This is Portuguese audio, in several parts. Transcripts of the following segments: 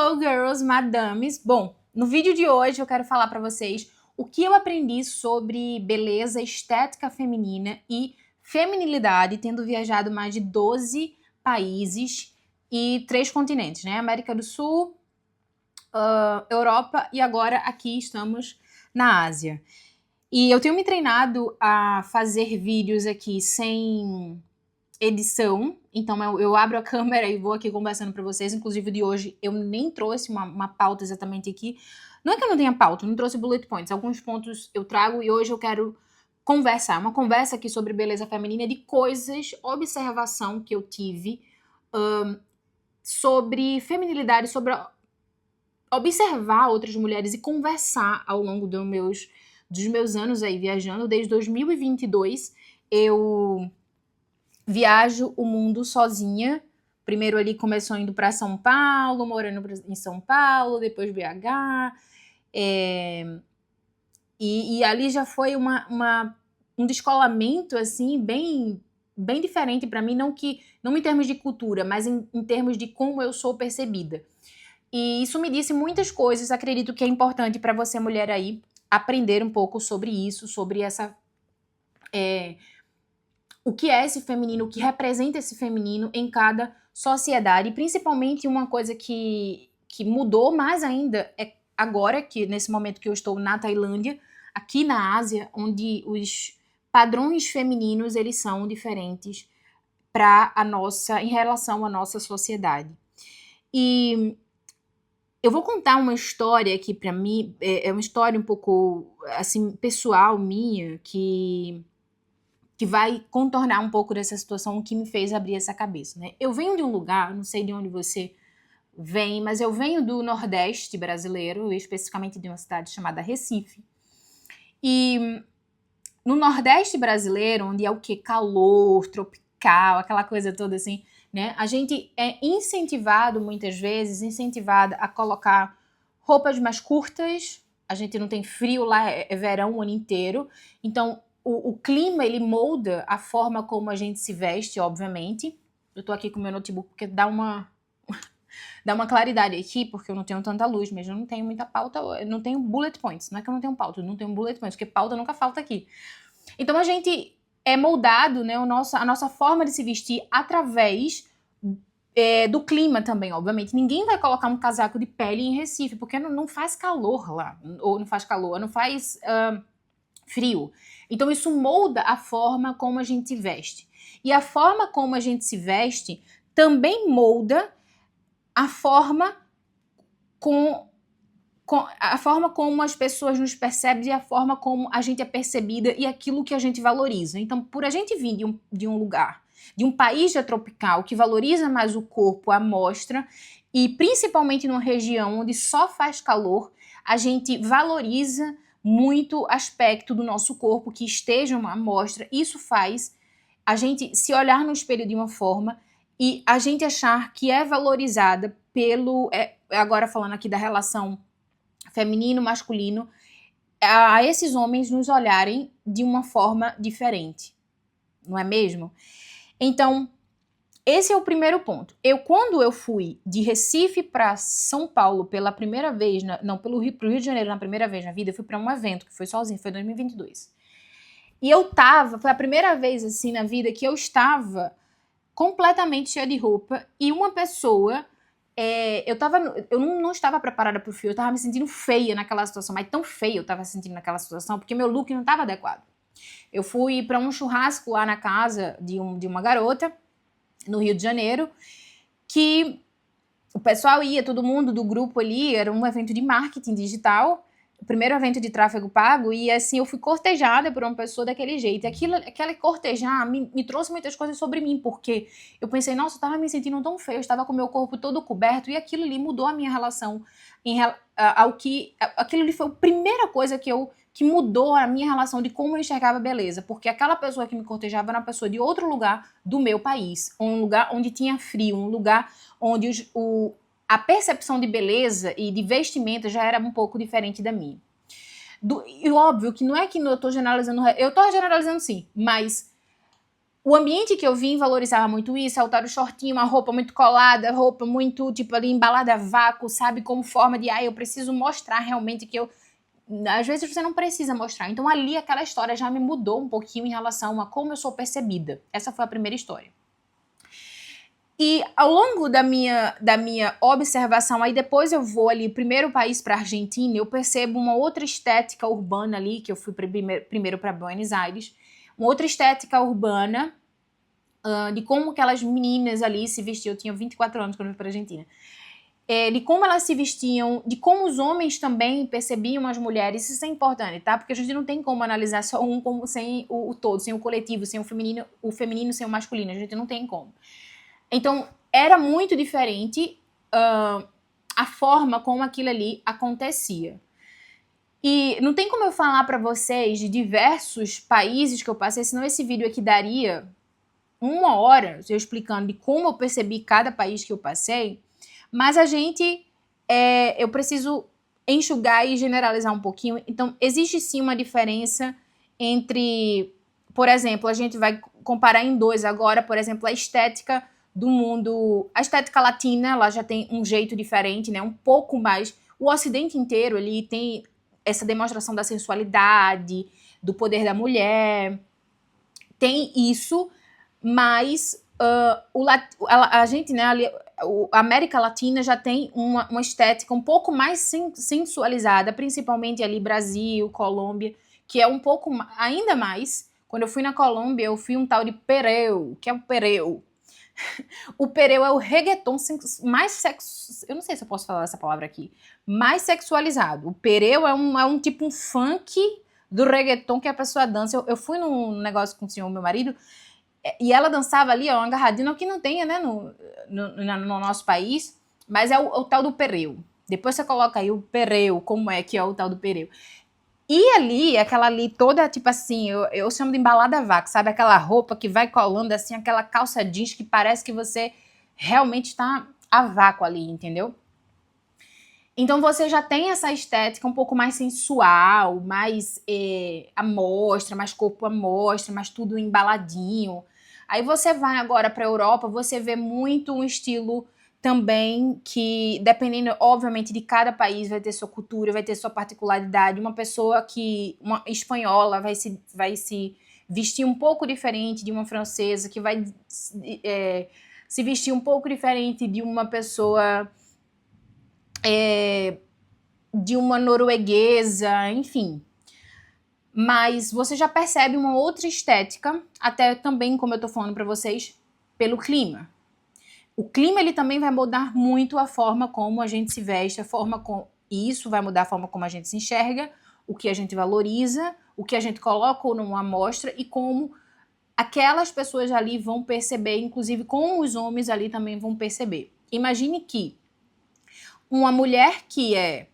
Hello, girls, madames. Bom, no vídeo de hoje eu quero falar para vocês o que eu aprendi sobre beleza, estética feminina e feminilidade, tendo viajado mais de 12 países e 3 continentes, né? América do Sul, Europa e agora aqui estamos na Ásia. E eu tenho me treinado a fazer vídeos aqui sem edição, então eu abro a câmera e vou aqui conversando para vocês. Inclusive, de hoje eu nem trouxe uma pauta exatamente aqui. Não é que eu não tenha pauta, eu não trouxe bullet points. Alguns pontos eu trago e hoje eu quero conversar. Uma conversa aqui sobre beleza feminina de coisas, observação que eu tive sobre feminilidade, sobre observar outras mulheres e conversar ao longo dos meus anos aí viajando. Desde 2022 eu viajo o mundo sozinha. Primeiro ali começou indo para São Paulo, morando em São Paulo, depois BH. E ali já foi um descolamento assim bem diferente para mim, não em termos de cultura, mas em termos de como eu sou percebida. E isso me disse muitas coisas. Acredito que é importante para você, mulher, aí, aprender um pouco sobre isso, sobre essa... o que é esse feminino, o que representa esse feminino em cada sociedade. E principalmente uma coisa que mudou mais ainda é agora, que nesse momento que eu estou na Tailândia, aqui na Ásia, onde os padrões femininos eles são diferentes em relação à nossa sociedade. E eu vou contar uma história que para mim é uma história um pouco assim pessoal minha, que vai contornar um pouco dessa situação que me fez abrir essa cabeça, né? Eu venho de um lugar, não sei de onde você vem, mas eu venho do Nordeste brasileiro, especificamente de uma cidade chamada Recife. E no Nordeste brasileiro, onde é o quê? Calor, tropical, aquela coisa toda assim, né? A gente é incentivado, muitas vezes, a colocar roupas mais curtas. A gente não tem frio lá, é verão o ano inteiro. Então, o clima, ele molda a forma como a gente se veste, obviamente. Eu tô aqui com o meu notebook porque dá uma claridade aqui, porque eu não tenho tanta luz, mas eu não tenho muita pauta, eu não tenho bullet points. Não é que eu não tenho pauta, eu não tenho bullet points, porque pauta nunca falta aqui. Então a gente é moldado, né, a nossa forma de se vestir através do clima também, obviamente. Ninguém vai colocar um casaco de pele em Recife, porque não faz calor lá, ou não faz calor, não faz frio. Então isso molda a forma como a gente se veste. E a forma como a gente se veste também molda a forma como as pessoas nos percebem e a forma como a gente é percebida e aquilo que a gente valoriza. Então, por a gente vir de um lugar, de um país já tropical, que valoriza mais o corpo, a mostra, e principalmente numa região onde só faz calor, a gente valoriza muito aspecto do nosso corpo que esteja uma mostra. Isso faz a gente se olhar no espelho de uma forma e a gente achar que é valorizada agora falando aqui da relação feminino-masculino, a esses homens nos olharem de uma forma diferente, não é mesmo? Então, esse é o primeiro ponto. Quando eu fui de Recife para São Paulo pela primeira vez, pro Rio de Janeiro na primeira vez na vida, eu fui para um evento que foi sozinho, foi em 2022. E foi a primeira vez assim na vida que eu estava completamente cheia de roupa e uma pessoa... eu não estava preparada pro frio, eu estava me sentindo feia naquela situação, mas tão feia eu estava me sentindo naquela situação, porque meu look não estava adequado. Eu fui para um churrasco lá na casa de uma garota, no Rio de Janeiro, que o pessoal ia, todo mundo do grupo ali, era um evento de marketing digital, o primeiro evento de tráfego pago, e assim, eu fui cortejada por uma pessoa daquele jeito. Aquele cortejar me trouxe muitas coisas sobre mim, porque eu pensei, nossa, eu tava me sentindo tão feio, eu estava com o meu corpo todo coberto, e aquilo ali mudou a minha relação aquilo ali foi a primeira coisa que mudou a minha relação de como eu enxergava a beleza, porque aquela pessoa que me cortejava era uma pessoa de outro lugar do meu país, um lugar onde tinha frio, um lugar onde a percepção de beleza e de vestimenta já era um pouco diferente da minha. E óbvio que não é que eu tô generalizando sim, mas o ambiente que eu vim valorizava muito isso, o tal do shortinho, uma roupa muito colada, roupa muito, tipo, ali, embalada a vácuo, sabe? Como forma de, eu preciso mostrar realmente que eu... Às vezes você não precisa mostrar. Então ali aquela história já me mudou um pouquinho em relação a como eu sou percebida. Essa foi a primeira história. E ao longo da minha observação, aí depois eu vou ali, primeiro país para Argentina, eu percebo uma outra estética urbana ali, que eu fui primeiro para Buenos Aires, uma outra estética urbana, de como aquelas meninas ali se vestiam. Eu tinha 24 anos quando eu fui para Argentina. De como elas se vestiam, de como os homens também percebiam as mulheres. Isso é importante, tá? Porque a gente não tem como analisar só um como sem o todo, sem o coletivo, sem o feminino sem o masculino. A gente não tem como. Então, era muito diferente a forma como aquilo ali acontecia. E não tem como eu falar para vocês de diversos países que eu passei, senão esse vídeo aqui daria 1 hora eu explicando de como eu percebi cada país que eu passei, mas eu preciso enxugar e generalizar um pouquinho. Então, existe sim uma diferença entre, por exemplo, a gente vai comparar em 2 agora, por exemplo, a estética do mundo, a estética latina, ela já tem um jeito diferente, né? Um pouco mais. O Ocidente inteiro, ele tem essa demonstração da sensualidade, do poder da mulher, tem isso, mas a gente, né, ali, a América Latina já tem uma estética um pouco mais sensualizada, principalmente ali Brasil, Colômbia, que é um pouco ainda mais. Quando eu fui na Colômbia, eu fui um tal de pereu, que é o pereu. O pereu é o reggaeton mais eu não sei se eu posso falar essa palavra aqui, mais sexualizado. O pereu é um tipo um funk do reggaeton que a pessoa dança. Eu fui num negócio com o senhor, meu marido, e ela dançava ali, uma agarradinha, que não tenha, né, no nosso país, mas é o tal do pereu. Depois você coloca aí o pereu, como é que é o tal do pereu. E ali, aquela ali toda, tipo assim, eu chamo de embalada vaca, sabe? Aquela roupa que vai colando, assim, aquela calça jeans que parece que você realmente está a vácuo ali, entendeu? Então você já tem essa estética um pouco mais sensual, mais à mostra, mais corpo à mostra, mais tudo embaladinho. Aí você vai agora para a Europa, você vê muito um estilo também que, dependendo, obviamente, de cada país, vai ter sua cultura, vai ter sua particularidade. Uma uma espanhola vai se vestir um pouco diferente de uma francesa, que vai se vestir um pouco diferente de uma pessoa de uma norueguesa, enfim. Mas você já percebe uma outra estética, até também, como eu tô falando para vocês, pelo clima. O clima, ele também vai mudar muito a forma como a gente se veste, e isso vai mudar a forma como a gente se enxerga, o que a gente valoriza, o que a gente coloca numa amostra e como aquelas pessoas ali vão perceber, inclusive como os homens ali também vão perceber. Imagine que uma mulher que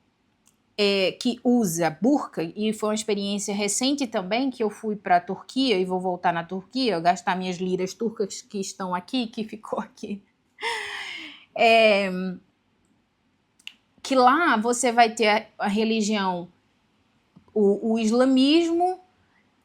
usa burca, e foi uma experiência recente também, que eu fui para a Turquia e vou voltar na Turquia, gastar minhas liras turcas que estão aqui, que ficou aqui. Que lá você vai ter a religião, o islamismo,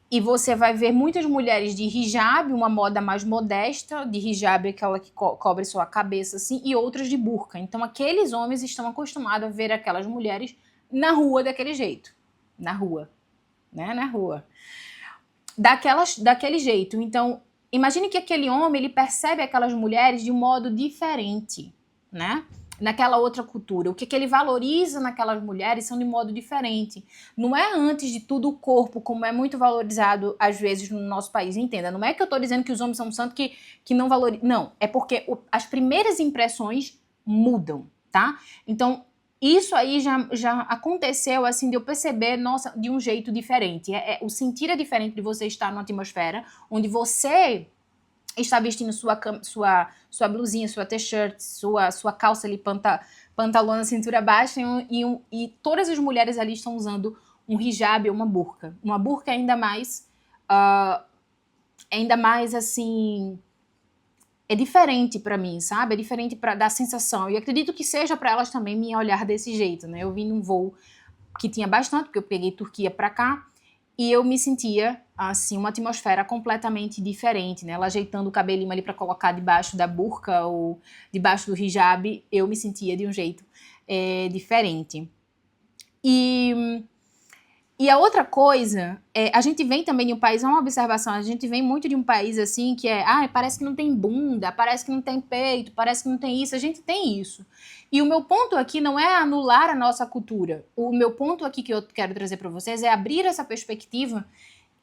e você vai ver muitas mulheres de hijab, uma moda mais modesta, de hijab é aquela que cobre sua cabeça assim, e outras de burca. Então aqueles homens estão acostumados a ver aquelas mulheres na rua daquele jeito. Na rua, né? Na rua. Daquele jeito. Então, imagine que aquele homem, ele percebe aquelas mulheres de um modo diferente, né? Naquela outra cultura. O que ele valoriza naquelas mulheres são de modo diferente. Não é, antes de tudo, o corpo, como é muito valorizado, às vezes, no nosso país. Entenda, não é que eu tô dizendo que os homens são santos que não valorizam. Não, é porque as primeiras impressões mudam, tá? Então, isso aí já aconteceu, assim, de eu perceber, nossa, de um jeito diferente. O sentir é diferente de você estar numa atmosfera onde você está vestindo sua blusinha, sua t-shirt, sua calça ali, pantalona, cintura baixa, e todas as mulheres ali estão usando um hijab ou uma burca. Uma burca ainda mais, assim, é diferente pra mim, sabe? É diferente pra dar sensação. E acredito que seja pra elas também me olhar desse jeito, né? Eu vim num voo que tinha bastante, porque eu peguei Turquia pra cá, e eu me sentia, assim, uma atmosfera completamente diferente, né? Ela ajeitando o cabelinho ali para colocar debaixo da burca ou debaixo do hijab, eu me sentia de um jeito diferente. E a outra coisa, a gente vem também de um país, é uma observação, a gente vem muito de um país assim que parece que não tem bunda, parece que não tem peito, parece que não tem isso, a gente tem isso. E o meu ponto aqui não é anular a nossa cultura, o meu ponto aqui que eu quero trazer para vocês é abrir essa perspectiva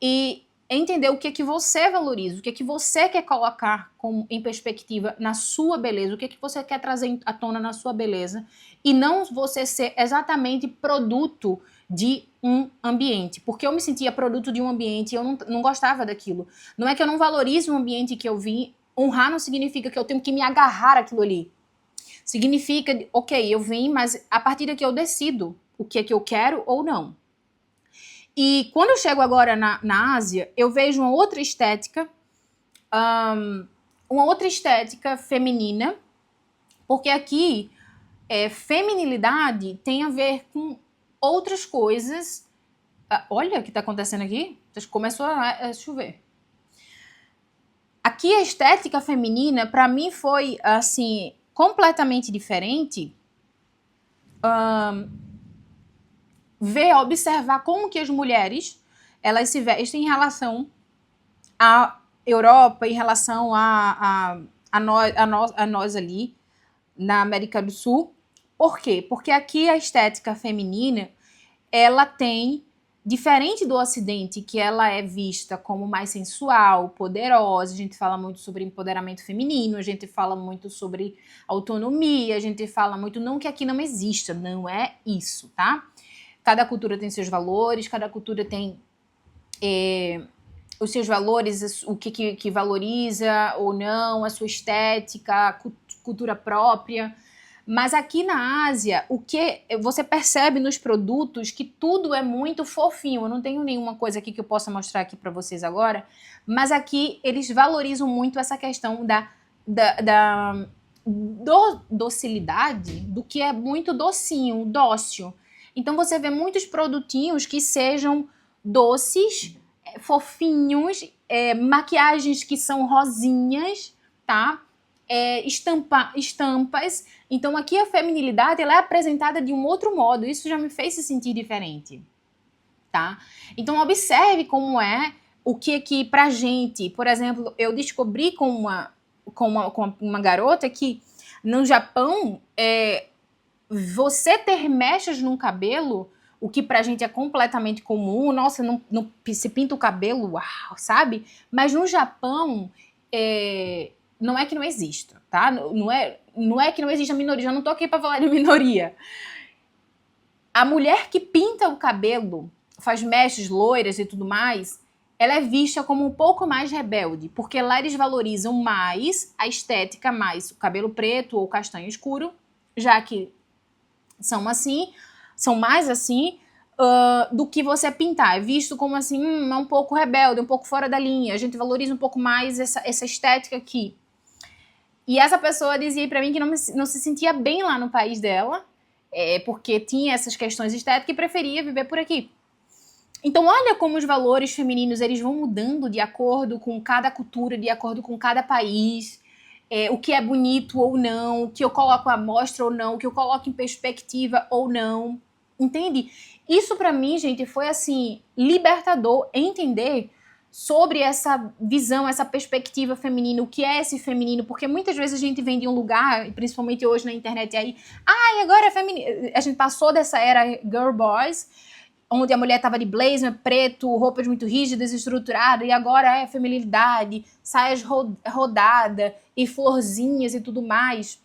e entender o que é que você valoriza, o que é que você quer colocar em perspectiva na sua beleza, o que é que você quer trazer à tona na sua beleza, e não você ser exatamente produto de um ambiente, porque eu me sentia produto de um ambiente e eu não gostava daquilo. Não é que eu não valorize o ambiente que eu vim, honrar não significa que eu tenho que me agarrar àquilo ali. Significa, ok, eu vim, mas a partir daqui eu decido o que é que eu quero ou não. E quando eu chego agora na Ásia, eu vejo uma outra estética feminina, porque aqui feminilidade tem a ver com outras coisas. Olha o que está acontecendo aqui. Começou a chover. Aqui a estética feminina, para mim, foi assim completamente diferente. Observar como que as mulheres elas se vestem em relação à Europa, em relação a nós ali na América do Sul. Por quê? Porque aqui a estética feminina, ela tem, diferente do Ocidente, que ela é vista como mais sensual, poderosa, a gente fala muito sobre empoderamento feminino, a gente fala muito sobre autonomia, a gente fala muito, não que aqui não exista, não é isso, tá? Cada cultura tem seus valores, cada cultura tem os seus valores, o que valoriza ou não, a sua estética, a cultura própria. Mas aqui na Ásia, o que você percebe nos produtos que tudo é muito fofinho. Eu não tenho nenhuma coisa aqui que eu possa mostrar aqui para vocês agora, mas aqui eles valorizam muito essa questão da docilidade, do que é muito docinho, dócil. Então você vê muitos produtinhos que sejam doces, fofinhos, maquiagens que são rosinhas, tá? Estampas. Então aqui a feminilidade ela é apresentada de um outro modo. Isso já me fez se sentir diferente, tá? Então observe como é o que pra gente, por exemplo, eu descobri com uma garota que no Japão você ter mechas no cabelo, o que pra gente é completamente comum, nossa, não se pinta o cabelo, uau, sabe? Mas no Japão, não é que não exista, tá? Não é que não existe a minoria, já não tô aqui pra falar de minoria. A mulher que pinta o cabelo, faz mechas loiras e tudo mais, ela é vista como um pouco mais rebelde, porque lá eles valorizam mais a estética, mais o cabelo preto ou castanho escuro, já que são mais assim, do que você pintar. É visto como assim, é um pouco rebelde, um pouco fora da linha. A gente valoriza um pouco mais essa estética aqui. E essa pessoa dizia pra mim que não se sentia bem lá no país dela, porque tinha essas questões estéticas e preferia viver por aqui. Então olha como os valores femininos eles vão mudando de acordo com cada cultura, de acordo com cada país. O que é bonito ou não, o que eu coloco à mostra ou não, o que eu coloco em perspectiva ou não, entende? Isso pra mim, gente, foi assim, libertador entender sobre essa visão, essa perspectiva feminina, o que é esse feminino, porque muitas vezes a gente vem de um lugar, principalmente hoje na internet aí, agora é feminino, a gente passou dessa era girl boys, onde a mulher estava de blazer preto, roupas muito rígidas, estruturadas, e agora é feminilidade, saias rodada e florzinhas e tudo mais.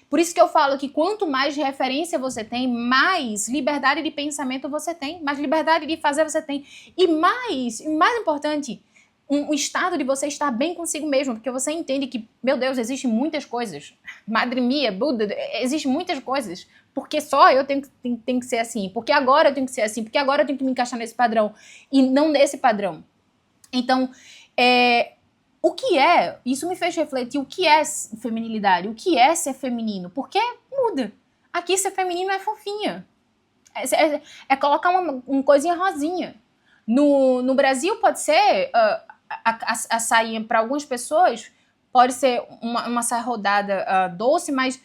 Por isso que eu falo que quanto mais referência você tem, mais liberdade de pensamento você tem, mais liberdade de fazer você tem. E mais importante, um estado de você estar bem consigo mesmo, porque você entende que, meu Deus, existem muitas coisas. Madre Mia, Buda, existem muitas coisas. Porque só eu tenho que ser assim, porque agora eu tenho que ser assim, porque agora eu tenho que me encaixar nesse padrão e não nesse padrão. Então, o que é, isso me fez refletir, o que é feminilidade, o que é ser feminino, porque muda. Aqui ser feminino é fofinha, é colocar uma coisinha rosinha. No Brasil pode ser, a sainha para algumas pessoas pode ser uma saia rodada doce, mas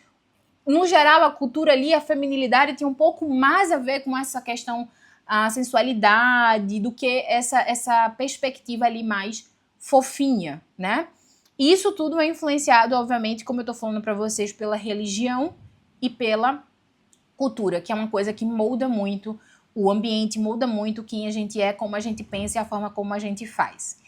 no geral a cultura ali, a feminilidade tem um pouco mais a ver com essa questão, a sensualidade, do que essa perspectiva ali mais fofinha, né? Isso tudo é influenciado, obviamente, como eu tô falando para vocês, pela religião e pela cultura, que é uma coisa que molda muito o ambiente, molda muito quem a gente é, como a gente pensa e a forma como a gente faz.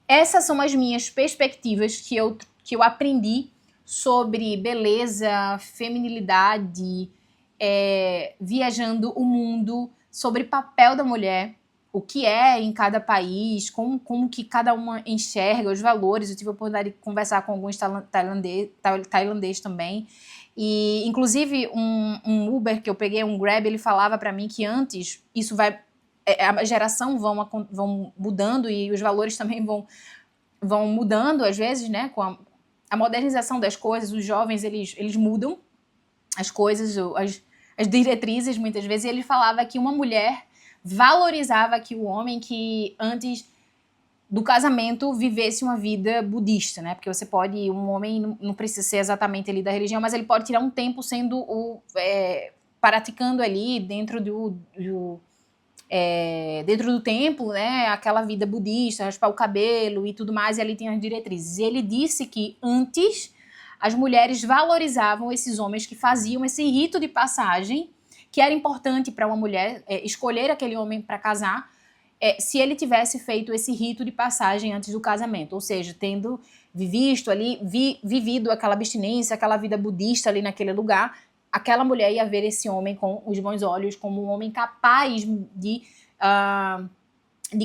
Essas são as minhas perspectivas que eu aprendi sobre beleza, feminilidade, viajando o mundo, sobre papel da mulher, o que é em cada país, como que cada uma enxerga os valores. Eu tive a oportunidade de conversar com alguns tailandês também. E, inclusive, um Uber que eu peguei, um Grab, ele falava para mim que antes isso vai... a geração vão mudando e os valores também vão mudando, às vezes, né? Com a modernização das coisas, os jovens, eles mudam as coisas, as diretrizes, muitas vezes. E ele falava que uma mulher valorizava que o homem que antes do casamento vivesse uma vida budista, né? Porque você pode, um homem não precisa ser exatamente ali da religião, mas ele pode tirar um tempo sendo praticando ali dentro dentro do templo, né, aquela vida budista, raspar o cabelo e tudo mais, e ali tem as diretrizes. E ele disse que antes as mulheres valorizavam esses homens que faziam esse rito de passagem, que era importante para uma mulher escolher aquele homem para casar, se ele tivesse feito esse rito de passagem antes do casamento, ou seja, tendo visto ali, vivido aquela abstinência, aquela vida budista ali naquele lugar, aquela mulher ia ver esse homem com os bons olhos, como um homem capaz de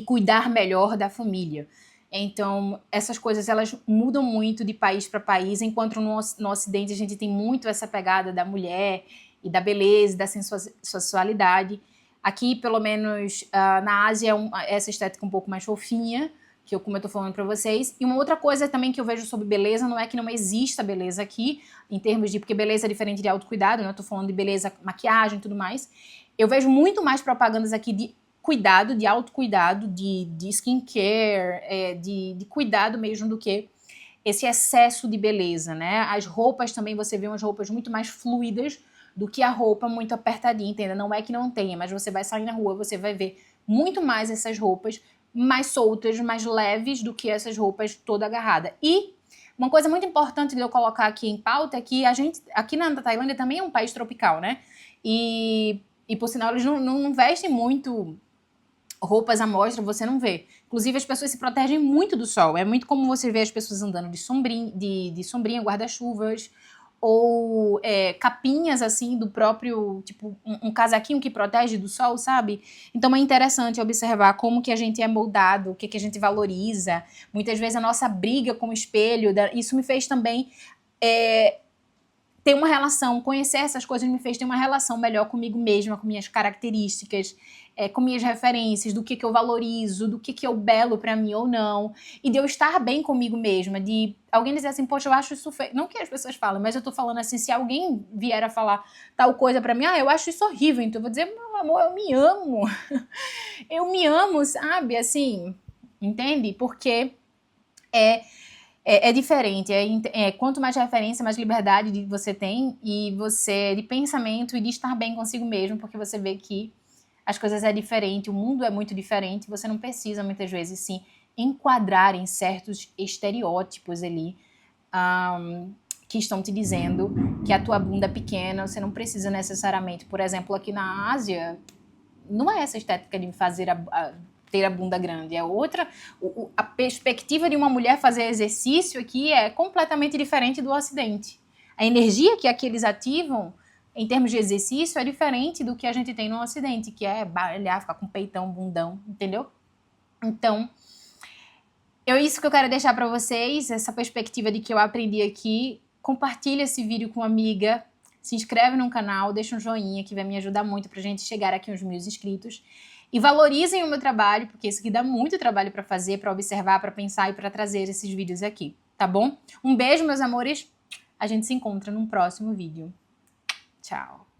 cuidar melhor da família. Então, essas coisas, elas mudam muito de país para país, enquanto no Ocidente a gente tem muito essa pegada da mulher e da beleza, da sensualidade. Aqui, pelo menos na Ásia, essa estética um pouco mais fofinha, como eu tô falando para vocês. E uma outra coisa também que eu vejo sobre beleza, não é que não exista beleza aqui, em termos de... Porque beleza é diferente de autocuidado, né? Eu tô falando de beleza, maquiagem e tudo mais. Eu vejo muito mais propagandas aqui de cuidado, de autocuidado, de skincare, de cuidado mesmo, do que esse excesso de beleza, né? As roupas também, você vê umas roupas muito mais fluidas do que a roupa muito apertadinha, entendeu? Não é que não tenha, mas você vai sair na rua, você vai ver muito mais essas roupas mais soltas, mais leves do que essas roupas toda agarrada. E uma coisa muito importante de eu colocar aqui em pauta é que a gente, aqui na Tailândia também é um país tropical, né? E por sinal, eles não vestem muito roupas à mostra, você não vê. Inclusive, as pessoas se protegem muito do sol. É muito comum você ver as pessoas andando de sombrinha, guarda-chuvas, ou capinhas, assim, do próprio, tipo, um casaquinho que protege do sol, sabe? Então é interessante observar como que a gente é moldado, o que a gente valoriza. Muitas vezes a nossa briga com o espelho, isso me fez também ter uma relação, conhecer essas coisas me fez ter uma relação melhor comigo mesma, com minhas características, com minhas referências, do que eu valorizo, do que é o belo pra mim ou não, e de eu estar bem comigo mesma, de alguém dizer assim, poxa, eu acho isso feio, não que as pessoas falam, mas eu tô falando assim, se alguém vier a falar tal coisa pra mim, eu acho isso horrível, então eu vou dizer, meu amor, eu me amo, eu me amo, sabe, assim, entende? Porque é diferente, quanto mais referência, mais liberdade você tem, e você, de pensamento e de estar bem consigo mesmo, porque você vê que as coisas é diferente, o mundo é muito diferente, você não precisa muitas vezes se enquadrar em certos estereótipos ali, que estão te dizendo que a tua bunda é pequena, você não precisa necessariamente, por exemplo, aqui na Ásia, não é essa estética de fazer ter a bunda grande, é outra. A perspectiva de uma mulher fazer exercício aqui é completamente diferente do Ocidente. A energia que aqui eles ativam, em termos de exercício, é diferente do que a gente tem no Ocidente, que é baralhar, ficar com peitão, bundão, entendeu? Então, isso que eu quero deixar para vocês, essa perspectiva de que eu aprendi aqui. Compartilha esse vídeo com uma amiga, se inscreve no canal, deixa um joinha que vai me ajudar muito pra gente chegar aqui uns 1000 inscritos. E valorizem o meu trabalho, porque isso aqui dá muito trabalho pra fazer, pra observar, pra pensar e pra trazer esses vídeos aqui, tá bom? Um beijo, meus amores. A gente se encontra num próximo vídeo. Tchau.